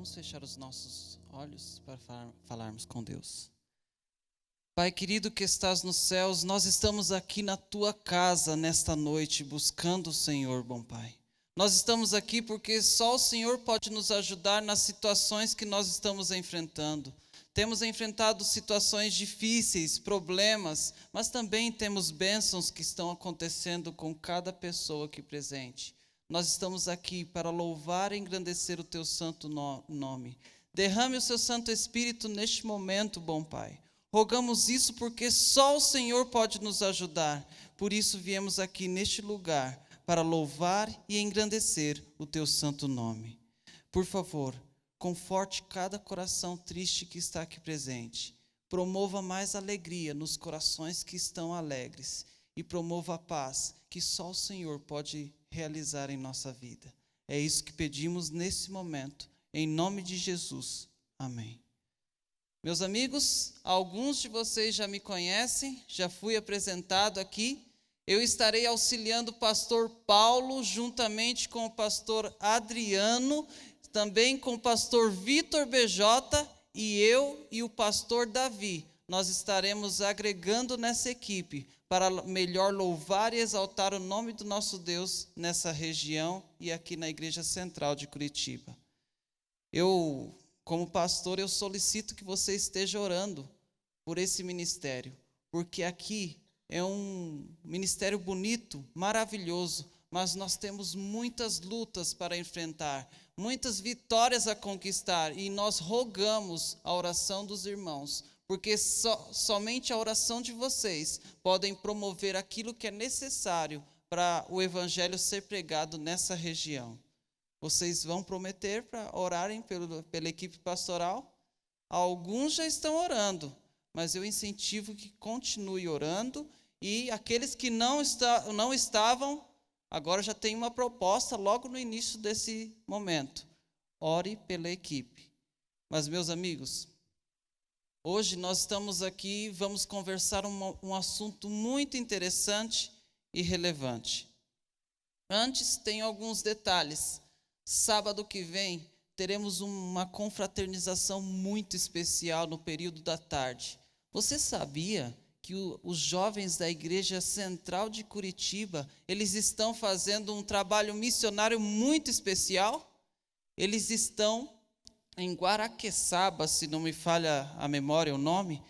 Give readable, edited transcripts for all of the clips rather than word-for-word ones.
Vamos fechar os nossos olhos para falarmos com Deus. Pai querido que estás nos céus, nós estamos aqui na tua casa nesta noite, buscando o Senhor, bom Pai. Nós estamos aqui porque só o Senhor pode nos ajudar nas situações que nós estamos enfrentando. Temos enfrentado situações difíceis, problemas, mas também temos bênçãos que estão acontecendo com cada pessoa aqui presente. Nós estamos aqui para louvar e engrandecer o teu santo nome. Derrame o seu Santo Espírito neste momento, bom Pai. Rogamos isso porque só o Senhor pode nos ajudar. Por isso viemos aqui neste lugar para louvar e engrandecer o teu santo nome. Por favor, conforte cada coração triste que está aqui presente. Promova mais alegria nos corações que estão alegres. E promova a paz que só o Senhor pode realizar em nossa vida. É isso que pedimos nesse momento. Em nome de Jesus. Amém. Meus amigos, alguns de vocês já me conhecem, já fui apresentado aqui. Eu estarei auxiliando o pastor Paulo, juntamente com o pastor Adriano, também com o pastor Vitor BJ e eu e o pastor Davi. Nós estaremos agregando nessa equipe para melhor louvar e exaltar o nome do nosso Deus nessa região e aqui na Igreja Central de Curitiba. Como pastor, eu solicito que você esteja orando por esse ministério, porque aqui é um ministério bonito, maravilhoso, mas nós temos muitas lutas para enfrentar, muitas vitórias a conquistar, e nós rogamos a oração dos irmãos, porque somente a oração de vocês podem promover aquilo que é necessário para o evangelho ser pregado nessa região. Vocês vão prometer para orarem pela equipe pastoral? Alguns já estão orando, mas eu incentivo que continue orando, e aqueles que não estavam, agora já tem uma proposta logo no início desse momento. Ore pela equipe. Mas, meus amigos, hoje nós estamos aqui, vamos conversar um assunto muito interessante e relevante. Antes, tem alguns detalhes. Sábado que vem, teremos uma confraternização muito especial no período da tarde. Você sabia que os jovens da Igreja Central de Curitiba, eles estão fazendo um trabalho missionário muito especial? Eles estão em Guaraqueçaba, se não me falha a memória o nome,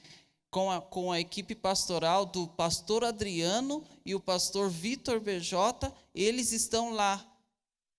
com a equipe pastoral do pastor Adriano e o pastor Vitor BJ. Eles estão lá,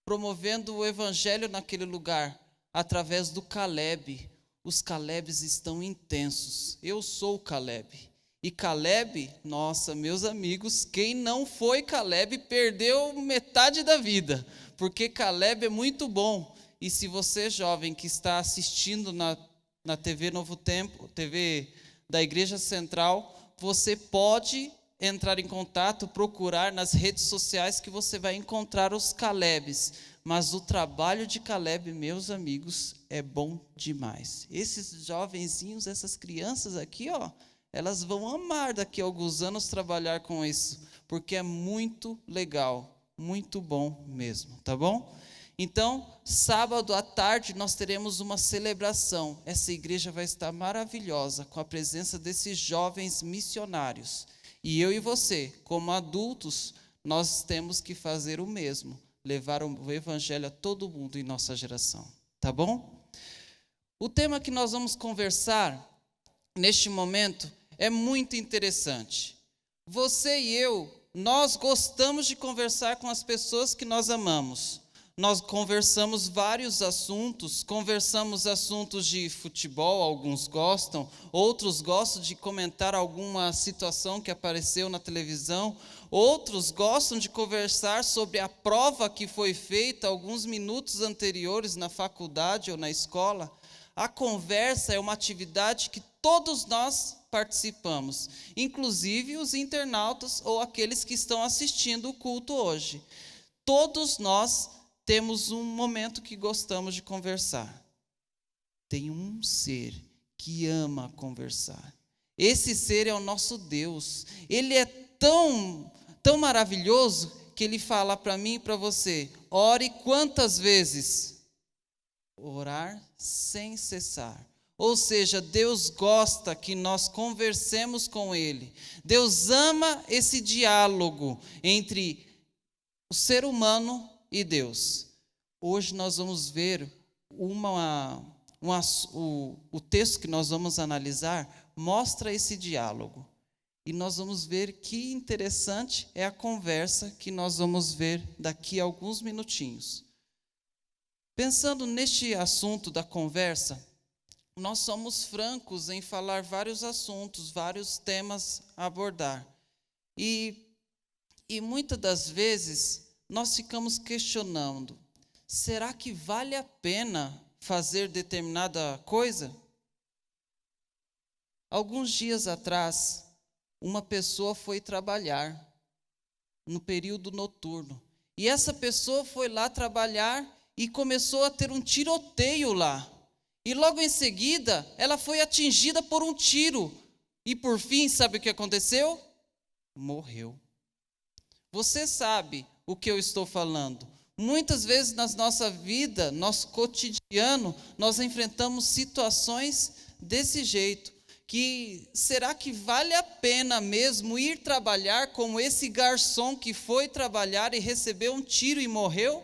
promovendo o evangelho naquele lugar, através do Caleb. Os Calebs estão intensos. Eu sou o Caleb. E Caleb, nossa, meus amigos, quem não foi Caleb perdeu metade da vida, porque Caleb é muito bom. E se você, jovem, que está assistindo na TV Novo Tempo, TV da Igreja Central, você pode entrar em contato, procurar nas redes sociais que você vai encontrar os Calebs. Mas o trabalho de Caleb, meus amigos, é bom demais. Esses jovenzinhos, essas crianças aqui, elas vão amar daqui a alguns anos trabalhar com isso, porque é muito legal, muito bom mesmo, tá bom? Então, sábado à tarde nós teremos uma celebração. Essa igreja vai estar maravilhosa com a presença desses jovens missionários. E eu e você, como adultos, nós temos que fazer o mesmo, levar o evangelho a todo mundo em nossa geração, tá bom? O tema que nós vamos conversar neste momento é muito interessante. Você e eu, nós gostamos de conversar com as pessoas que nós amamos. Nós conversamos vários assuntos, conversamos assuntos de futebol, alguns gostam, outros gostam de comentar alguma situação que apareceu na televisão, outros gostam de conversar sobre a prova que foi feita alguns minutos anteriores na faculdade ou na escola. A conversa é uma atividade que todos nós participamos, inclusive os internautas ou aqueles que estão assistindo o culto hoje. Todos nós temos um momento que gostamos de conversar. Tem um ser que ama conversar. Esse ser é o nosso Deus. Ele é tão maravilhoso que ele fala para mim e para você: ore quantas vezes? orar sem cessar. Ou seja, Deus gosta que nós conversemos com Ele. Deus ama esse diálogo entre o ser humano e Deus. Hoje nós vamos ver o texto que nós vamos analisar mostra esse diálogo. E nós vamos ver que interessante é a conversa que nós vamos ver daqui a alguns minutinhos. Pensando neste assunto da conversa, nós somos francos em falar vários assuntos, vários temas a abordar. E muitas das vezes nós ficamos questionando, será que vale a pena fazer determinada coisa? Alguns dias atrás, uma pessoa foi trabalhar no período noturno. E essa pessoa foi lá trabalhar e começou a ter um tiroteio lá. E logo em seguida, ela foi atingida por um tiro. E por fim, sabe o que aconteceu? Morreu. Você sabe o que eu estou falando. Muitas vezes na nossa vida, nosso cotidiano, nós enfrentamos situações desse jeito. Que será que vale a pena mesmo ir trabalhar como esse garçom que foi trabalhar e recebeu um tiro e morreu?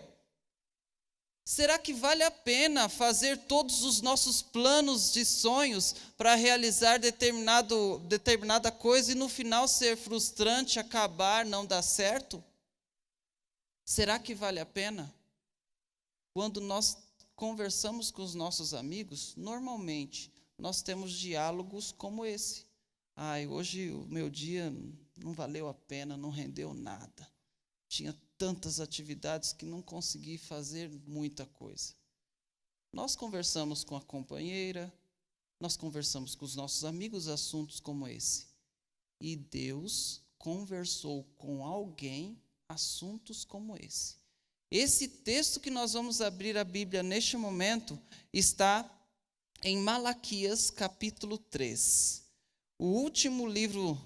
Será que vale a pena fazer todos os nossos planos de sonhos para realizar determinada coisa e no final ser frustrante, acabar, não dar certo? Será que vale a pena? Quando nós conversamos com os nossos amigos, normalmente nós temos diálogos como esse. Hoje o meu dia não valeu a pena, não rendeu nada. Tinha tantas atividades que não consegui fazer muita coisa. Nós conversamos com a companheira, nós conversamos com os nossos amigos assuntos como esse. E Deus conversou com alguém assuntos como esse. Esse texto que nós vamos abrir a Bíblia neste momento está em Malaquias capítulo 3. O último livro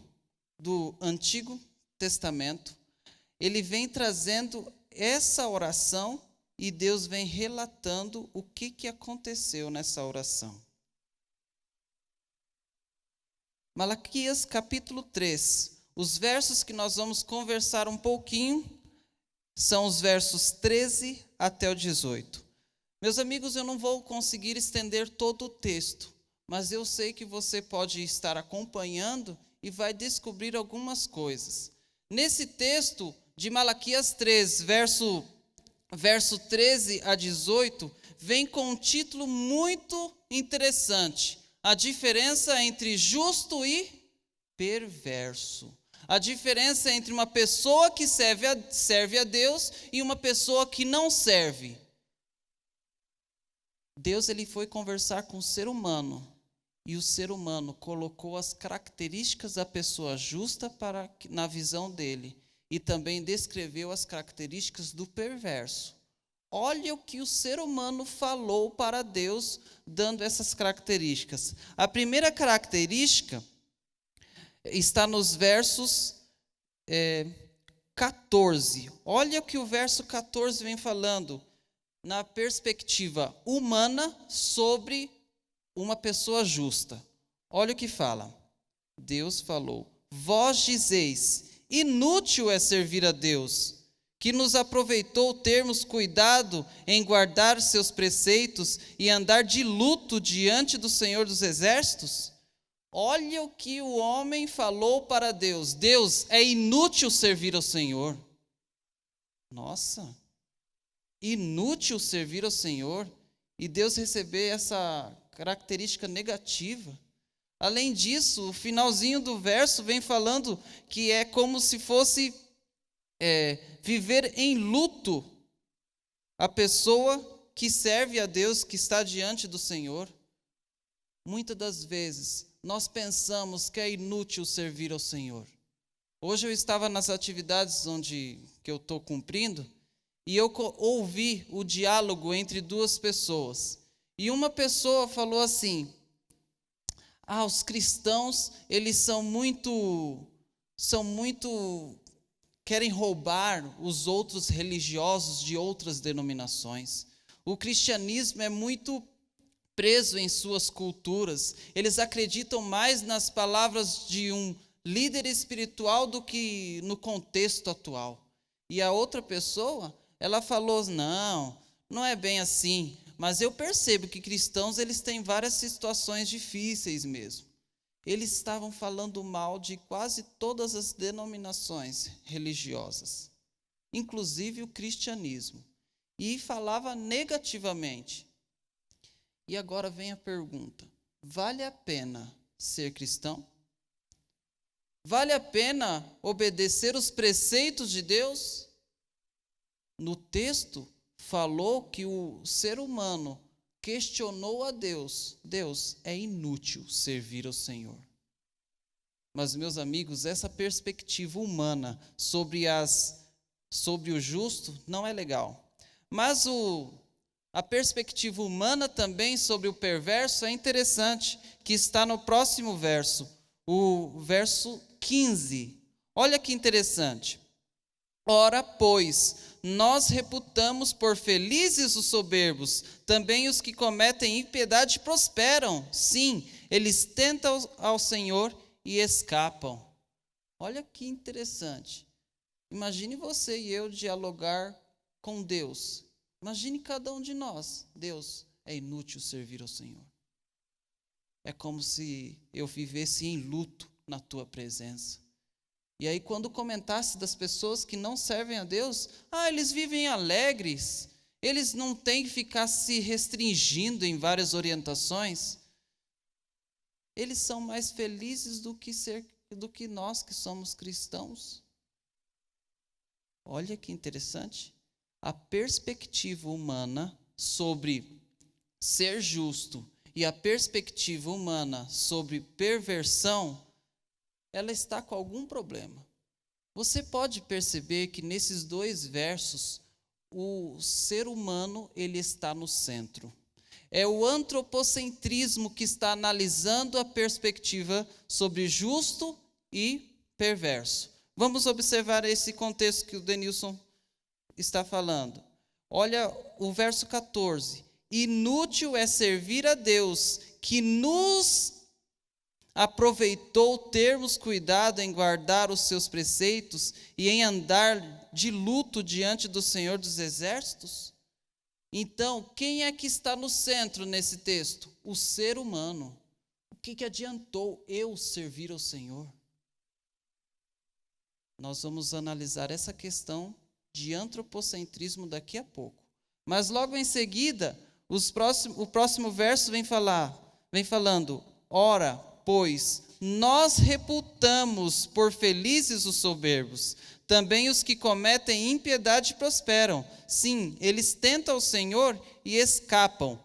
do Antigo Testamento. Ele vem trazendo essa oração e Deus vem relatando o que aconteceu nessa oração. Malaquias capítulo 3. Os versos que nós vamos conversar um pouquinho são os versos 13 até o 18. Meus amigos, eu não vou conseguir estender todo o texto, mas eu sei que você pode estar acompanhando e vai descobrir algumas coisas. Nesse texto de Malaquias 3, verso 13 a 18, vem com um título muito interessante. A diferença entre justo e perverso. A diferença entre uma pessoa que serve a Deus e uma pessoa que não serve. Deus ele foi conversar com o ser humano. E o ser humano colocou as características da pessoa justa na visão dele. E também descreveu as características do perverso. Olha o que o ser humano falou para Deus, dando essas características. A primeira característica está nos versos 14. Olha o que o verso 14 vem falando, na perspectiva humana sobre uma pessoa justa. Olha o que fala. Deus falou: vós dizeis, inútil é servir a Deus, que nos aproveitou termos cuidado em guardar seus preceitos e andar de luto diante do Senhor dos Exércitos? Olha o que o homem falou para Deus. Deus, é inútil servir ao Senhor. Nossa, inútil servir ao Senhor. E Deus receber essa característica negativa. Além disso, o finalzinho do verso vem falando que é como se fosse viver em luto a pessoa que serve a Deus, que está diante do Senhor. Muitas das vezes, nós pensamos que é inútil servir ao Senhor. Hoje eu estava nas atividades que eu estou cumprindo, e eu ouvi o diálogo entre duas pessoas. E uma pessoa falou assim: os cristãos, eles são muito querem roubar os outros religiosos de outras denominações. O cristianismo é muito preso em suas culturas. Eles acreditam mais nas palavras de um líder espiritual do que no contexto atual. E a outra pessoa, ela falou: não é bem assim. Mas eu percebo que cristãos, eles têm várias situações difíceis mesmo. Eles estavam falando mal de quase todas as denominações religiosas, inclusive o cristianismo, e falava negativamente. E agora vem a pergunta: vale a pena ser cristão? Vale a pena obedecer os preceitos de Deus? No texto, falou que o ser humano questionou a Deus. Deus, é inútil servir ao Senhor. Mas, meus amigos, essa perspectiva humana sobre o justo não é legal. Mas a perspectiva humana também sobre o perverso é interessante, que está no próximo verso, o verso 15. Olha que interessante. Ora, pois, nós reputamos por felizes os soberbos, também os que cometem impiedade prosperam. Sim, eles tentam ao Senhor e escapam. Olha que interessante. Imagine você e eu dialogar com Deus. Imagine cada um de nós. Deus, é inútil servir ao Senhor. É como se eu vivesse em luto na tua presença. E aí, quando comentasse das pessoas que não servem a Deus, eles vivem alegres, eles não têm que ficar se restringindo em várias orientações. Eles são mais felizes do que nós que somos cristãos. Olha que interessante. A perspectiva humana sobre ser justo e a perspectiva humana sobre perversão, ela está com algum problema. Você pode perceber que nesses dois versos, o ser humano ele está no centro. É o antropocentrismo que está analisando a perspectiva sobre justo e perverso. Vamos observar esse contexto que o Denilson está falando. Olha o verso 14. Inútil é servir a Deus, que nos aproveitou termos cuidado em guardar os seus preceitos e em andar de luto diante do Senhor dos Exércitos? Então, quem é que está no centro nesse texto? O ser humano. O que adiantou eu servir ao Senhor? Nós vamos analisar essa questão de antropocentrismo daqui a pouco. Mas logo em seguida, o próximo verso vem falando: ora, pois, nós reputamos por felizes os soberbos, também os que cometem impiedade prosperam. Sim, eles tentam o Senhor e escapam.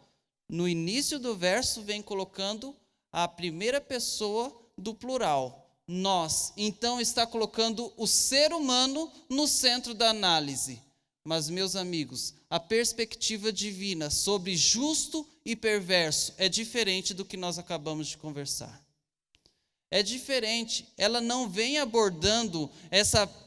No início do verso vem colocando a primeira pessoa do plural, nós. Então está colocando o ser humano no centro da análise. Mas, meus amigos, a perspectiva divina sobre justo e perverso é diferente do que nós acabamos de conversar. É diferente, ela não vem abordando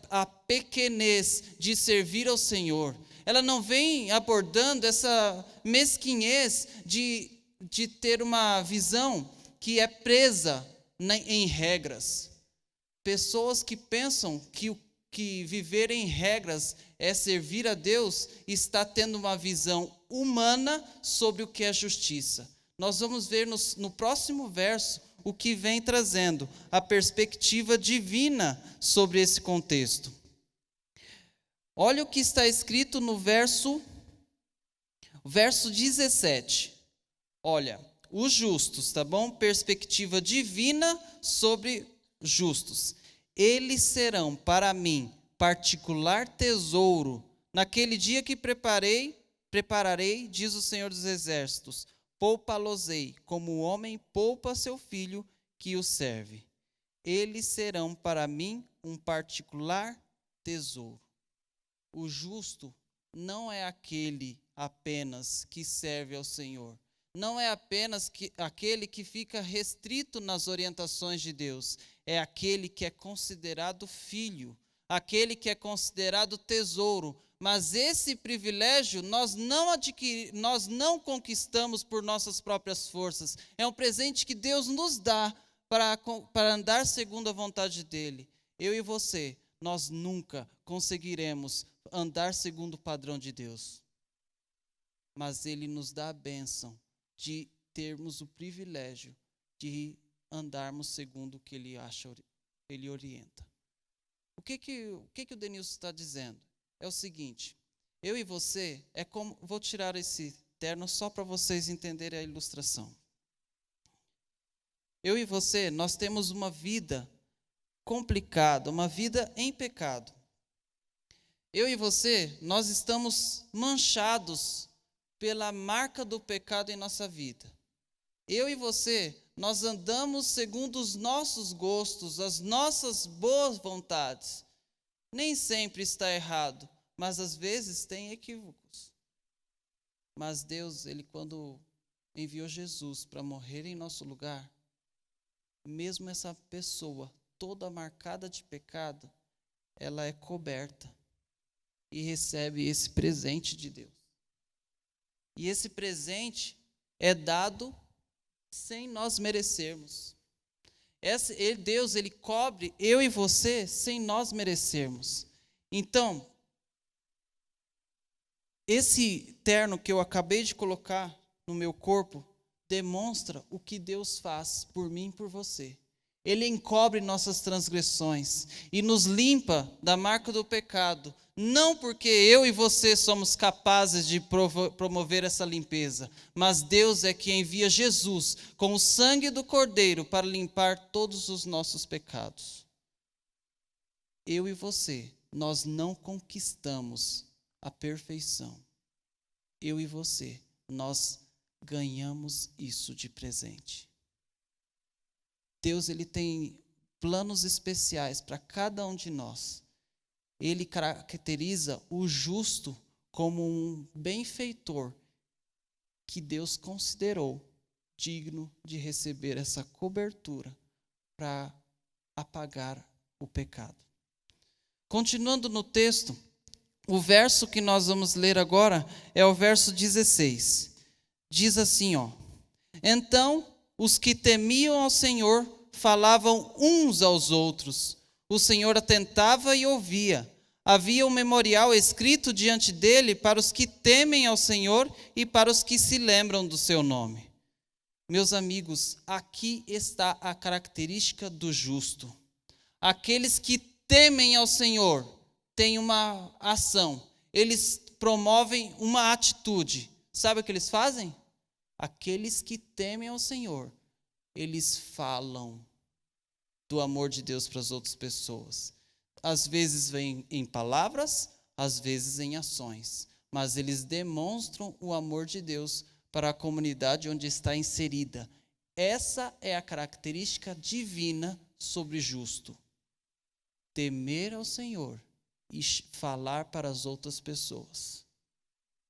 a pequenez de servir ao Senhor. Ela não vem abordando essa mesquinhez de ter uma visão que é presa em regras. Pessoas que pensam que viver em regras é servir a Deus, está tendo uma visão humana sobre o que é justiça. Nós vamos ver no próximo verso o que vem trazendo a perspectiva divina sobre esse contexto. Olha o que está escrito no verso 17. Olha, os justos, tá bom? Perspectiva divina sobre justos. Eles serão para mim particular tesouro. Naquele dia que prepararei, diz o Senhor dos Exércitos, poupa-los-ei, como o homem poupa seu filho que o serve. Eles serão para mim um particular tesouro. O justo não é aquele apenas que serve ao Senhor. Não é apenas aquele que fica restrito nas orientações de Deus. É aquele que é considerado filho. aquele que é considerado tesouro. Mas esse privilégio nós não conquistamos por nossas próprias forças. É um presente que Deus nos dá para andar segundo a vontade dEle. Eu e você, nós nunca conseguiremos andar segundo o padrão de Deus. Mas Ele nos dá a bênção de termos o privilégio de andarmos segundo o que Ele orienta. O que o Denilson está dizendo? É o seguinte, eu e você, vou tirar esse terno só para vocês entenderem a ilustração. Eu e você, nós temos uma vida complicada, uma vida em pecado. Eu e você, nós estamos manchados pela marca do pecado em nossa vida. Eu e você, nós andamos segundo os nossos gostos, as nossas boas vontades. Nem sempre está errado, mas às vezes tem equívocos. Mas Deus, Ele quando enviou Jesus para morrer em nosso lugar, mesmo essa pessoa toda marcada de pecado, ela é coberta e recebe esse presente de Deus. E esse presente é dado sem nós merecermos. Deus, Ele cobre eu e você sem nós merecermos. Então, esse terno que eu acabei de colocar no meu corpo demonstra o que Deus faz por mim e por você. Ele encobre nossas transgressões e nos limpa da marca do pecado, não porque eu e você somos capazes de promover essa limpeza, mas Deus é que envia Jesus com o sangue do Cordeiro para limpar todos os nossos pecados. Eu e você, nós não conquistamos a perfeição. Eu e você, nós ganhamos isso de presente. Deus, Ele tem planos especiais para cada um de nós. Ele caracteriza o justo como um benfeitor que Deus considerou digno de receber essa cobertura para apagar o pecado. Continuando no texto, o verso que nós vamos ler agora é o verso 16. Diz assim, Então os que temiam ao Senhor falavam uns aos outros. O Senhor atentava e ouvia. Havia um memorial escrito diante dele para os que temem ao Senhor e para os que se lembram do seu nome. Meus amigos, aqui está a característica do justo. Aqueles que temem ao Senhor têm uma ação. Eles promovem uma atitude. Sabe o que eles fazem? Aqueles que temem ao Senhor, eles falam do amor de Deus para as outras pessoas. Às vezes vem em palavras, às vezes em ações, mas eles demonstram o amor de Deus para a comunidade onde está inserida. Essa é a característica divina sobre justo. Temer ao Senhor e falar para as outras pessoas.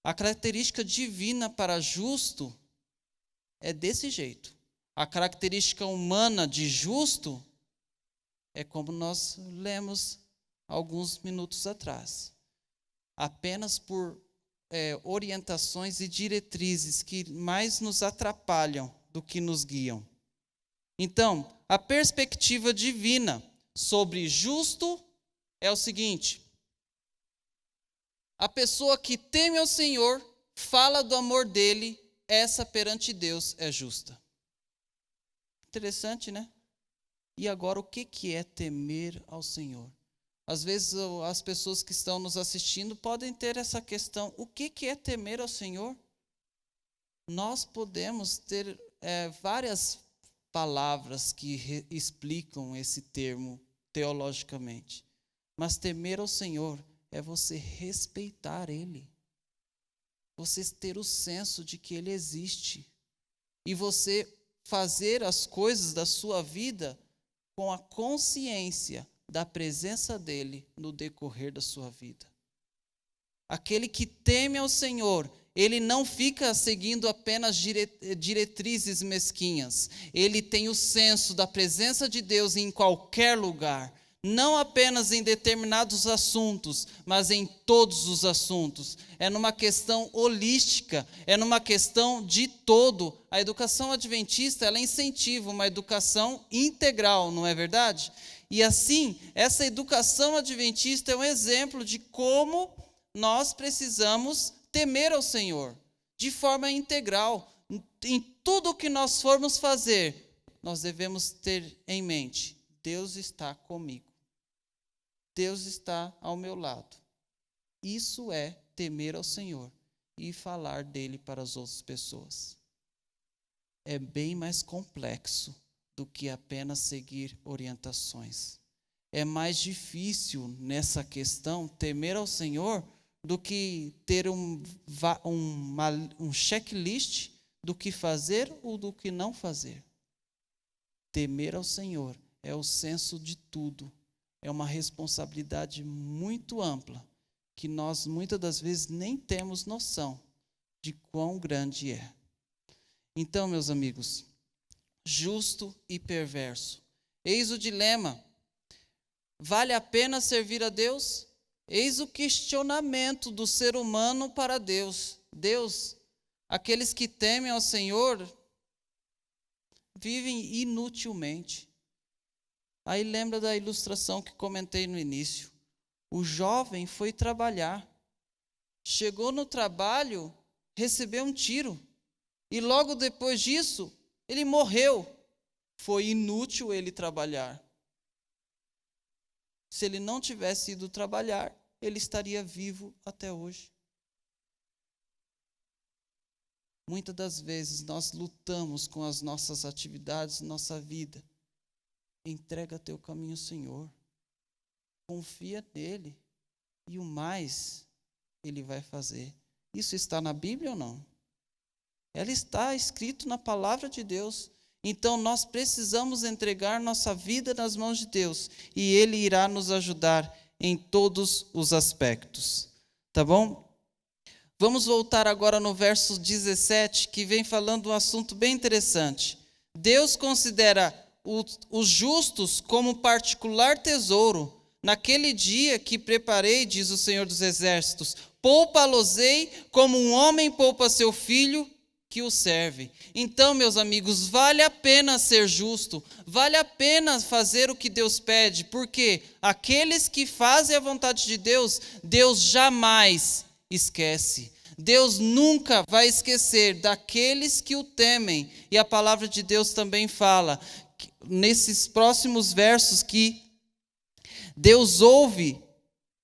A característica divina para justo é desse jeito. A característica humana de justo é como nós lemos alguns minutos atrás. Apenas por orientações e diretrizes que mais nos atrapalham do que nos guiam. Então, a perspectiva divina sobre justo é o seguinte: a pessoa que teme ao Senhor, fala do amor dele, essa perante Deus é justa. Interessante, né? E agora, o que é temer ao Senhor? Às vezes, as pessoas que estão nos assistindo podem ter essa questão: o que é temer ao Senhor? Nós podemos ter várias palavras que explicam esse termo teologicamente. Mas temer ao Senhor é você respeitar Ele. Você ter o senso de que Ele existe. E você fazer as coisas da sua vida com a consciência da presença dEle no decorrer da sua vida. Aquele que teme ao Senhor, ele não fica seguindo apenas diretrizes mesquinhas. Ele tem o senso da presença de Deus em qualquer lugar. não apenas em determinados assuntos, mas em todos os assuntos. É numa questão holística, é numa questão de todo. A educação adventista, ela incentiva uma educação integral, não é verdade? E assim, essa educação adventista é um exemplo de como nós precisamos temer ao Senhor, de forma integral. Em tudo o que nós formos fazer, nós devemos ter em mente: Deus está comigo. Deus está ao meu lado. Isso é temer ao Senhor e falar dele para as outras pessoas. É bem mais complexo do que apenas seguir orientações. É mais difícil nessa questão temer ao Senhor do que ter um checklist do que fazer ou do que não fazer. Temer ao Senhor é o senso de tudo. É uma responsabilidade muito ampla, que nós muitas das vezes nem temos noção de quão grande é. Então, meus amigos, justo e perverso. Eis o dilema. Vale a pena servir a Deus? Eis o questionamento do ser humano para Deus. Deus, aqueles que temem ao Senhor vivem inutilmente. Aí lembra da ilustração que comentei no início. O jovem foi trabalhar. Chegou no trabalho, recebeu um tiro. E logo depois disso, ele morreu. Foi inútil ele trabalhar. Se ele não tivesse ido trabalhar, ele estaria vivo até hoje. Muitas das vezes nós lutamos com as nossas atividades, nossa vida. Entrega teu caminho ao Senhor. Confia nele. E o mais ele vai fazer. Isso está na Bíblia ou não? Ela está escrito na palavra de Deus. Então nós precisamos entregar nossa vida nas mãos de Deus. E Ele irá nos ajudar em todos os aspectos. Tá bom? Vamos voltar agora no verso 17, que vem falando um assunto bem interessante. Deus considera os justos como particular tesouro. Naquele dia que preparei, diz o Senhor dos Exércitos, poupa-los-ei como um homem poupa seu filho que o serve. Então, meus amigos, vale a pena ser justo, vale a pena fazer o que Deus pede, porque aqueles que fazem a vontade de Deus, Deus jamais esquece. Deus nunca vai esquecer daqueles que o temem. E a palavra de Deus também fala, nesses próximos versos, que Deus ouve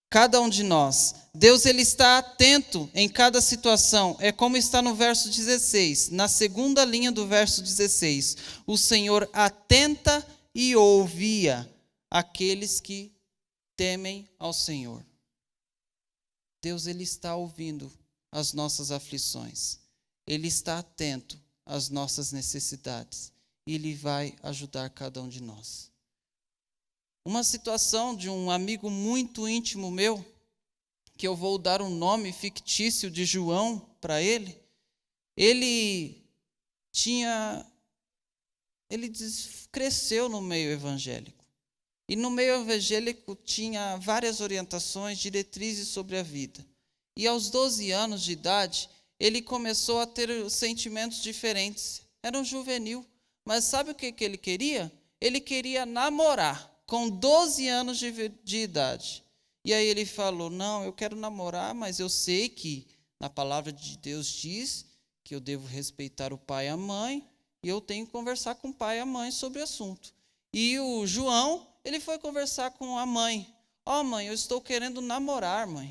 cada um de nós. Deus, ele está atento em cada situação. É como está no verso 16, na segunda linha do verso 16. O Senhor atenta e ouvia aqueles que temem ao Senhor. Deus, ele está ouvindo as nossas aflições. Ele está atento às nossas necessidades. E ele vai ajudar cada um de nós. Uma situação de um amigo muito íntimo meu, que eu vou dar um nome fictício de João para ele. Ele cresceu no meio evangélico. E no meio evangélico tinha várias orientações, diretrizes sobre a vida. E aos 12 anos de idade, ele começou a ter sentimentos diferentes. Era um juvenil. Mas sabe o que ele queria? Ele queria namorar com 12 anos de idade. E aí ele falou, não, eu quero namorar, mas eu sei que na palavra de Deus diz que eu devo respeitar o pai e a mãe, e eu tenho que conversar com o pai e a mãe sobre o assunto. E o João, ele foi conversar com a mãe. Mãe, eu estou querendo namorar, mãe.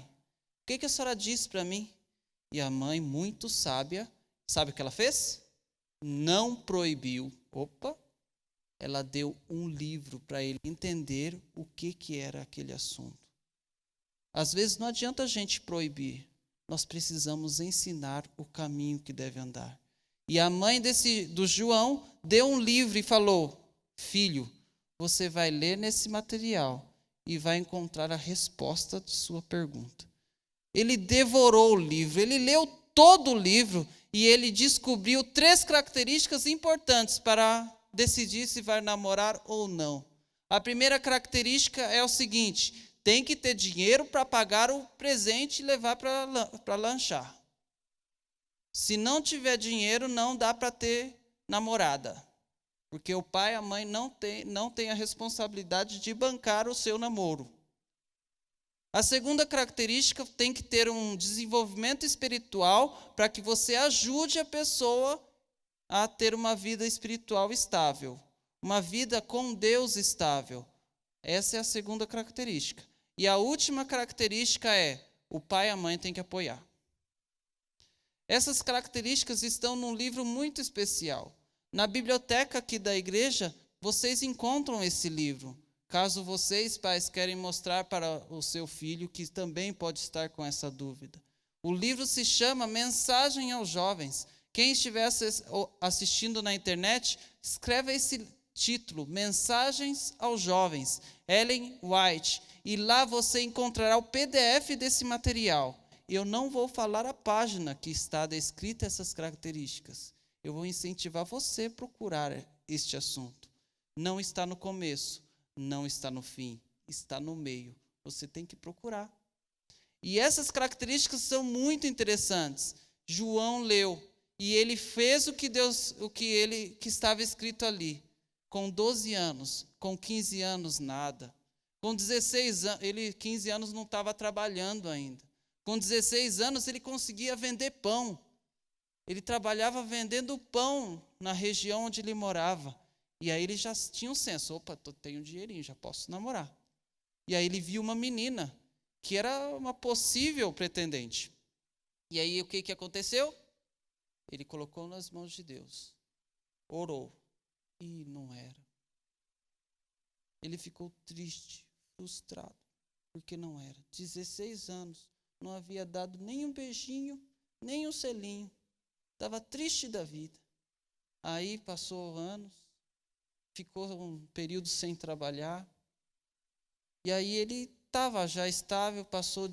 O que a senhora disse para mim? E a mãe, muito sábia, sabe o que ela fez? Não proibiu. Ela deu um livro para ele entender o que era aquele assunto. Às vezes não adianta a gente proibir, nós precisamos ensinar o caminho que deve andar. E a mãe do João deu um livro e falou, filho, você vai ler nesse material e vai encontrar a resposta de sua pergunta. Ele devorou o livro, ele leu todo o livro e ele descobriu 3 características importantes para decidir se vai namorar ou não. A primeira característica é o seguinte: tem que ter dinheiro para pagar o presente e levar para lanchar. Se não tiver dinheiro, não dá para ter namorada. Porque o pai e a mãe não tem a responsabilidade de bancar o seu namoro. A segunda característica tem que ter um desenvolvimento espiritual para que você ajude a pessoa a ter uma vida espiritual estável, uma vida com Deus estável. Essa é a segunda característica. E a última característica é: o pai e a mãe têm que apoiar. Essas características estão num livro muito especial. Na biblioteca aqui da igreja, vocês encontram esse livro. Caso vocês, pais, querem mostrar para o seu filho, que também pode estar com essa dúvida. O livro se chama Mensagem aos Jovens. Quem estiver assistindo na internet, escreve esse título, Mensagens aos Jovens, Ellen White. E lá você encontrará o PDF desse material. Eu não vou falar a página que está descrita essas características. Eu vou incentivar você a procurar este assunto. Não está no começo, não está no fim, está no meio. Você tem que procurar. E essas características são muito interessantes. João leu e ele fez o que estava escrito ali. Com 12 anos, com 15 anos nada. Com 16 anos, 15 anos não estava trabalhando ainda. Com 16 anos ele conseguia vender pão. Ele trabalhava vendendo pão na região onde ele morava. E aí ele já tinha um senso: opa, tenho um dinheirinho, já posso namorar. E aí ele viu uma menina que era uma possível pretendente. E aí o que aconteceu? Ele colocou nas mãos de Deus. Orou. E não era. Ele ficou triste, frustrado, porque não era. 16 anos, não havia dado nem um beijinho, nem um selinho. Estava triste da vida. Aí passou anos, ficou um período sem trabalhar. E aí ele estava já estável,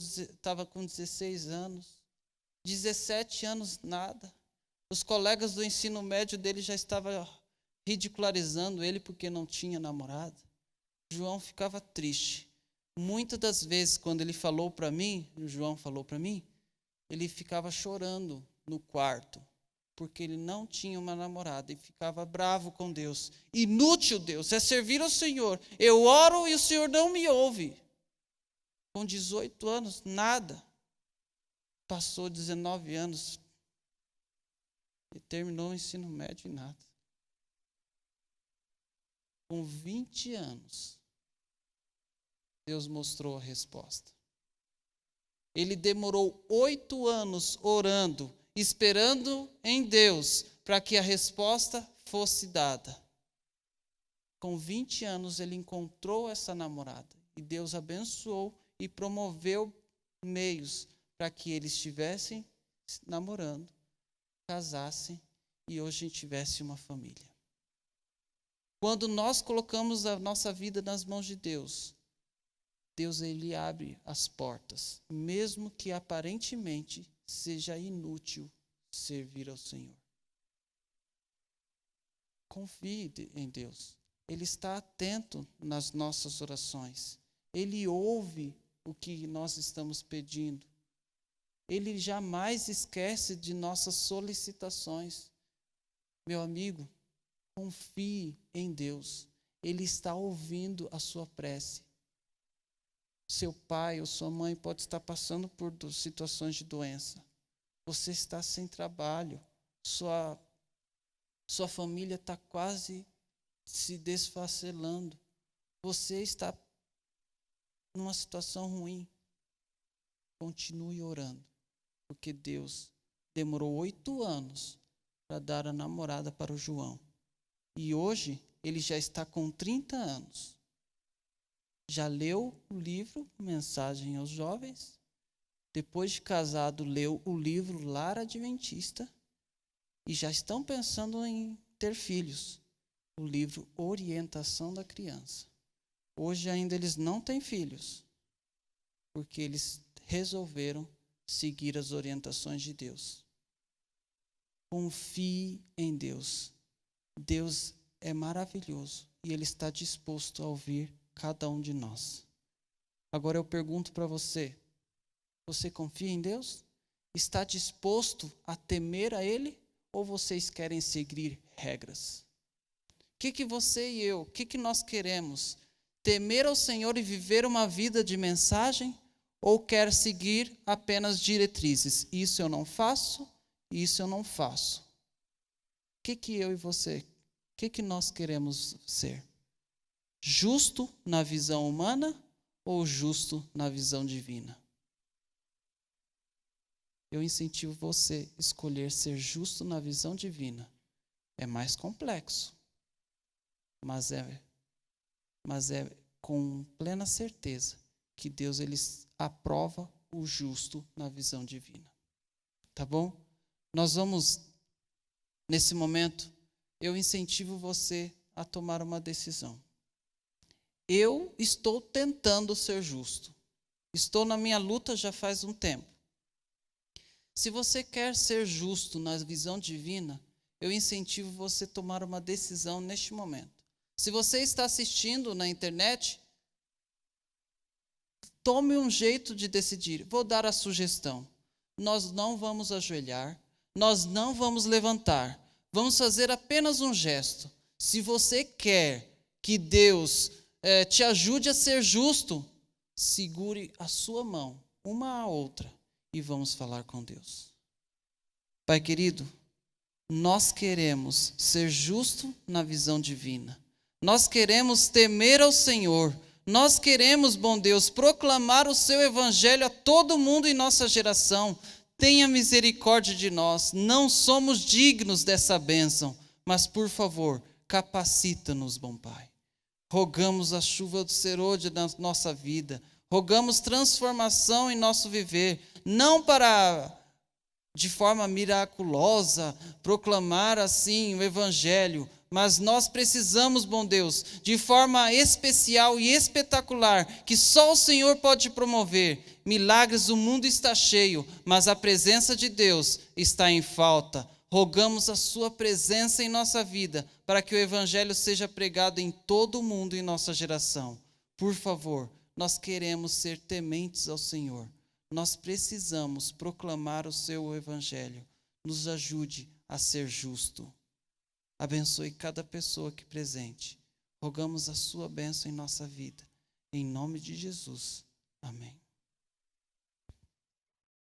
estava com 16 anos. 17 anos, nada. Os colegas do ensino médio dele já estavam ridicularizando ele porque não tinha namorada. João ficava triste. Muitas das vezes, quando ele falou para mim, o João falou para mim, ele ficava chorando no quarto, porque ele não tinha uma namorada e ficava bravo com Deus. Inútil, Deus, é servir ao Senhor. Eu oro e o Senhor não me ouve. Com 18 anos, nada. Passou 19 anos e terminou o ensino médio e nada. Com 20 anos, Deus mostrou a resposta. Ele demorou 8 anos orando, esperando em Deus para que a resposta fosse dada. Com 20 anos ele encontrou essa namorada e Deus abençoou e promoveu meios para que eles estivessem namorando, casassem e hoje a gente tivesse uma família. Quando nós colocamos a nossa vida nas mãos de Deus, Deus ele abre as portas, mesmo que aparentemente seja inútil servir ao Senhor. Confie em Deus. Ele está atento nas nossas orações. Ele ouve o que nós estamos pedindo. Ele jamais esquece de nossas solicitações. Meu amigo, confie em Deus. Ele está ouvindo a sua prece. Seu pai ou sua mãe pode estar passando por situações de doença. Você está sem trabalho. Sua família está quase se desfacelando. Você está numa situação ruim. Continue orando. Porque Deus demorou 8 anos para dar a namorada para o João. E hoje ele já está com 30 anos. Já leu o livro Mensagem aos Jovens. Depois de casado, leu o livro Lar Adventista. E já estão pensando em ter filhos. O livro Orientação da Criança. Hoje ainda eles não têm filhos. Porque eles resolveram seguir as orientações de Deus. Confie em Deus. Deus é maravilhoso. e Ele está disposto a ouvir cada um de nós. Agora eu pergunto para você: você confia em Deus? Está disposto a temer a Ele? Ou vocês querem seguir regras? O que você e eu, o que nós queremos? Temer ao Senhor e viver uma vida de mensagem? Ou quer seguir apenas diretrizes? Isso eu não faço, isso eu não faço. O que eu e você, o que nós queremos ser? Justo na visão humana ou justo na visão divina? Eu incentivo você a escolher ser justo na visão divina. É mais complexo, mas é com plena certeza que Deus ele aprova o justo na visão divina. Tá bom? Nós vamos, nesse momento, eu incentivo você a tomar uma decisão. Eu estou tentando ser justo. Estou na minha luta já faz um tempo. Se você quer ser justo na visão divina, eu incentivo você a tomar uma decisão neste momento. Se você está assistindo na internet, tome um jeito de decidir. Vou dar a sugestão. Nós não vamos ajoelhar, nós não vamos levantar. Vamos fazer apenas um gesto. Se você quer que Deus te ajude a ser justo, segure a sua mão, uma à outra, e vamos falar com Deus. Pai querido, nós queremos ser justo na visão divina. Nós queremos temer ao Senhor. Nós queremos, bom Deus, proclamar o seu evangelho a todo mundo em nossa geração. Tenha misericórdia de nós. Não somos dignos dessa bênção, mas, por favor, capacita-nos, bom Pai. Rogamos a chuva do serôdio na nossa vida. Rogamos transformação em nosso viver, não para, de forma miraculosa, proclamar assim o evangelho, mas nós precisamos, bom Deus, de forma especial e espetacular, que só o Senhor pode promover. Milagres o mundo está cheio, mas a presença de Deus está em falta. Rogamos a sua presença em nossa vida, para que o evangelho seja pregado em todo o mundo em nossa geração. Por favor, nós queremos ser tementes ao Senhor. Nós precisamos proclamar o seu evangelho. Nos ajude a ser justo. Abençoe cada pessoa aqui presente. Rogamos a sua bênção em nossa vida. Em nome de Jesus. Amém.